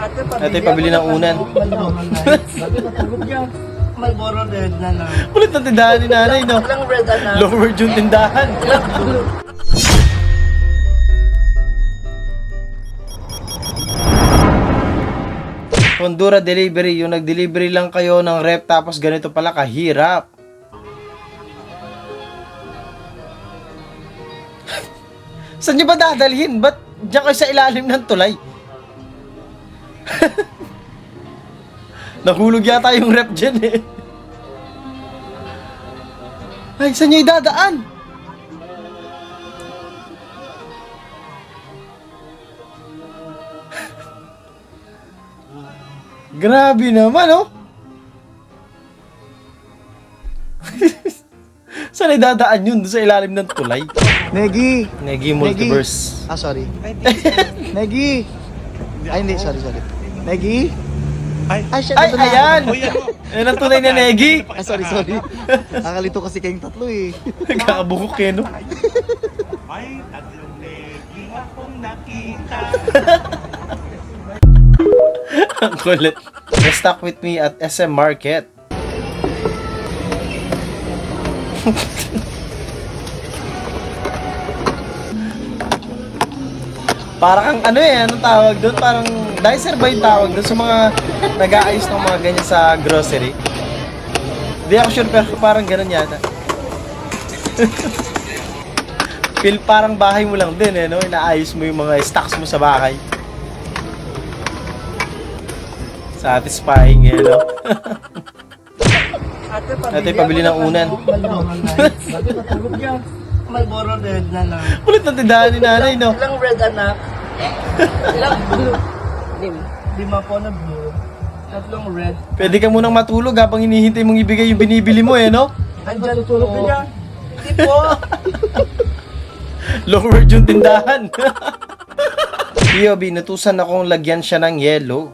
Ate, pabili ng unan. May boro red na lang. Ulit na tindahan ni nanay, no? Walang red anak. Lower yung tindahan. Honduras delivery, yung nag-delivery lang kayo ng rep tapos ganito pala kahirap. Saan nyo ba dadalhin? Ba't diyan kayo sa ilalim ng tulay? Nahulog yata yung rep dyan eh. Ay, saan nyo idadaan? Grabe naman, oh. Saan idadaan yun? Doon sa ilalim ng tulay? Negi! Negi Multiverse. Ah, sorry. Negi! Ay, hindi. Sorry. Negi? Shit, Ay, ito na. ayan! Ayan ang tunay na Negi. Ah, sorry. Nakalito kasi kayong tatlo eh. Kakabukok eh, no? May tatlong negi akong nakita. Ang kulit. Restock with me at SM Market. Parang ano eh, anong tawag doon? Parang dicer ba yung tawag doon sa mga nag-aayos ng mga ganyan sa grocery? Hindi ako sure pero parang ganun yata. Feel parang bahay mo lang din eh, no? Inaayos mo yung mga stocks mo sa bahay. Satisfying eh, no? Ate, pabili ng unan. May boro red na lang. Ulit na tindahan ni nanay, no? Ilang red anak? Ilang blue? Lima po na blue. Tatlong red. Pwede ka munang matulog habang hinihintay mong ibigay yung binibili mo, eh, no? Andyan po. Hindi po. Lower yung tindahan. POB, natusan akong lagyan siya ng yellow.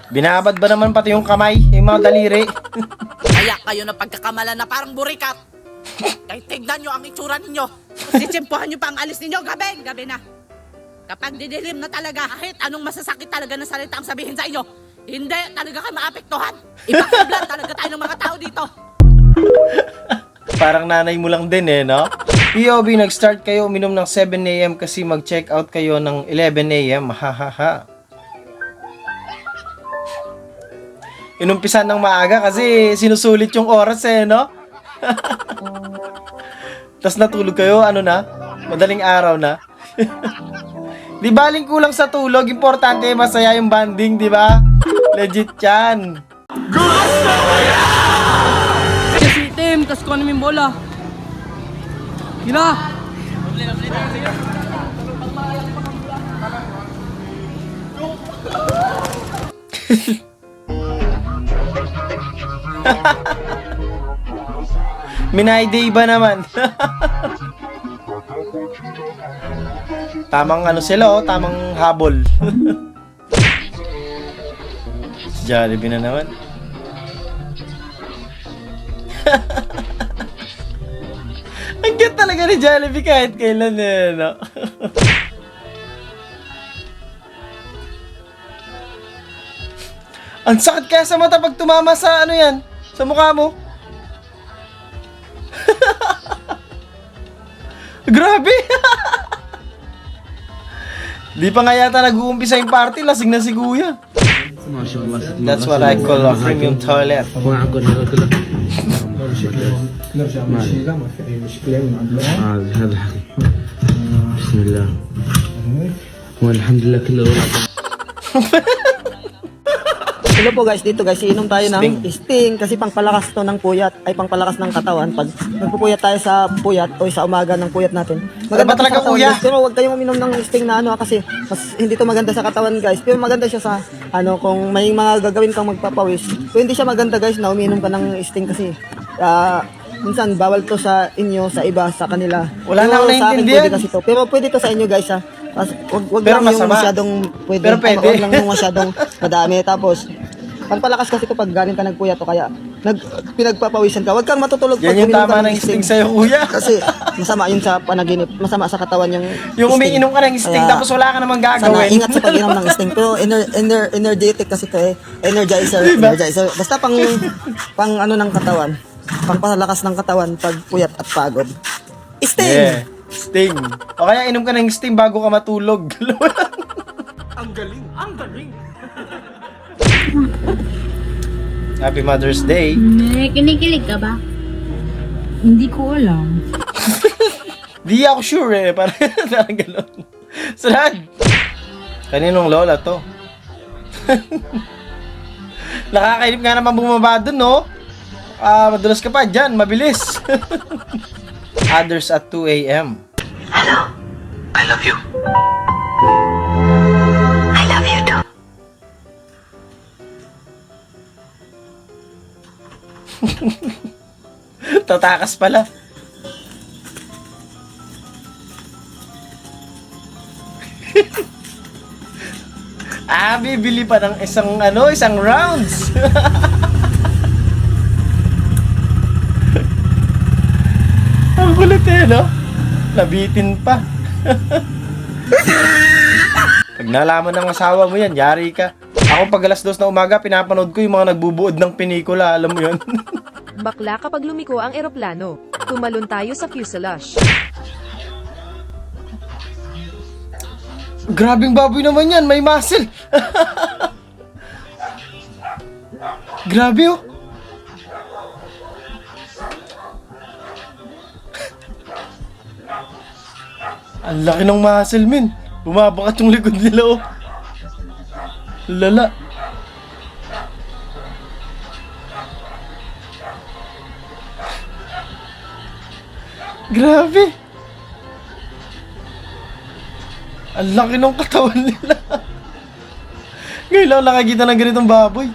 Binabad ba naman pati yung kamay, yung mga daliri? Kaya kayo na pagkakamala na parang burikat. Kahit tignan nyo ang itsura ninyo. Sitsimpuhan nyo pa ang alis ninyo, gabi na. Kapag didilim na talaga, kahit anong masasakit talaga na salita ang sabihin sa inyo, hindi talaga kayo maapektuhan. Ipakablan talaga tayo ng mga tao dito. Parang nanay mo lang din eh, no? POB, nag-start kayo uminom ng 7 AM kasi mag-check out kayo ng 11 AM. Hahaha. Inumpisan ng maaga kasi sinusulit yung oras eh, no? Tapos natulog kayo, ano na? Madaling araw na. Di baling kulang sa tulog, importante masaya yung banding, di ba? Legit yan. Si Tim, tas ko namin bola. Gila! Minayday ba naman? Tamang ano sila, oh, tamang habol. Jollibee na naman. Ang cute talaga ni Jollibee kahit kailan eh, no? Ang sakit kaya sa mata pag tumama sa ano yan, sa mukha mo. Grabe! Di pa nga yata nag-uumpisa yung party, lasing na si Kuya. That's what I call a premium toilet. هذا حقي بسم الله والحمد لله كله Hello po guys, dito guys, iinom tayo ng Sting kasi pangpalakas to ng puyat, ay pangpalakas ng katawan. Pag nagpupuyat tayo sa puyat o sa umaga ng puyat natin. Ba talaga, to sa katawan, kuya? guys. Pero huwag kayong uminom ng Sting na ano kasi mas hindi to maganda sa katawan guys. Pero maganda siya sa ano kung may mga gagawin kang magpapawis. Pero hindi siya maganda guys na uminom ka ng Sting kasi minsan bawal to sa inyo, sa iba, sa kanila. Wala na ako Pero sa akin naiintindihan. pwede kasi to. Pero pwede to sa inyo guys ha. Wag Pero lang yung masama. masyadong Pero pwede. Wag lang yung masyadong madami. Tapos pagpalakas kasi ito pag galing ka nagpuyat o kaya pinagpapawisan ka. Huwag kang matutulog pag Yan yung uminom ka tama ng instinct sa'yo, kuya. Kasi masama yun sa panaginip, masama sa katawan yung Yung Sting. umiinom ka ng instinct Kaya, tapos wala ka namang sana gagawin. ingat sa pag-inom ng Sting. Pero energetic kasi to eh. Energizer, Diba? energizer. Basta pang ano ng katawan. Pang palakas ng katawan pag puyat at pagod. Sting! Yeah. Sting. O kaya inom ka ng Sting bago ka matulog. Happy Mother's Day. Kinikilig ka ba? Hindi ko alam. Di ako sure eh. Parang gano'n. Sarad! Kaninong lola to? Nakakainip nga naman bumaba dun, no? Madulas ka pa dyan. Mabilis. Others at 2 a.m. I love you. I love you too. Tatakas pala. Bibili pa ng isang rounds. Ang kulit eh, no? Nabitin pa. Pag nalaman ng asawa mo yan, yari ka. Ako pag alas 2 na umaga, pinapanood ko yung mga nagbubuod ng pinikula, alam mo yun? Bakla kapag lumiko ang eroplano. Tumalon tayo sa fuselage. Grabing baboy naman yan, may muscle. Grabe oh. Ang laki ng muscle, min. Bumabakat yung likod nila oh. Lala. Grabe. Ang laki ng katawan nila. Ngayon lang nakakita ng ganitong baboy.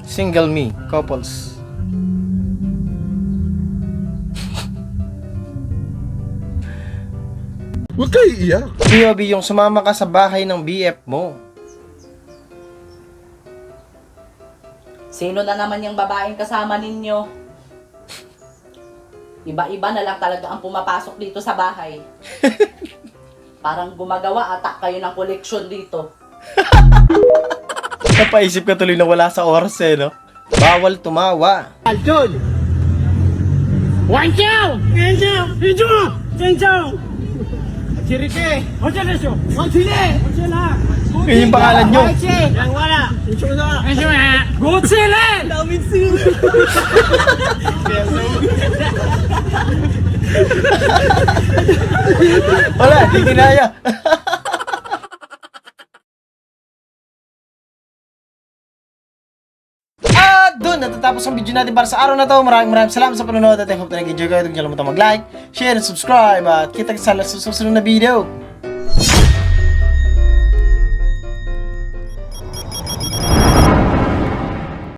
Single me, couples. Huwag kayo iiyak. POV yung sumama ka sa bahay ng BF mo. Sino na naman yung babaeng kasama ninyo? Iba-iba na lang talaga ang pumapasok dito sa bahay. Parang gumagawa ata kayo ng koleksyon dito. Napaisip ka tuloy na wala sa oras eh, no? Bawal tumawa. Yan yung pangalan nyo. Wala, di kinaya. At doon natatapos ang video natin para sa araw na to. Maraming salamat sa panonood at I hope na nag-enjoy kayo. Huwag niyo kalimutan mag-like, share, and subscribe. At kita sa susunod na video.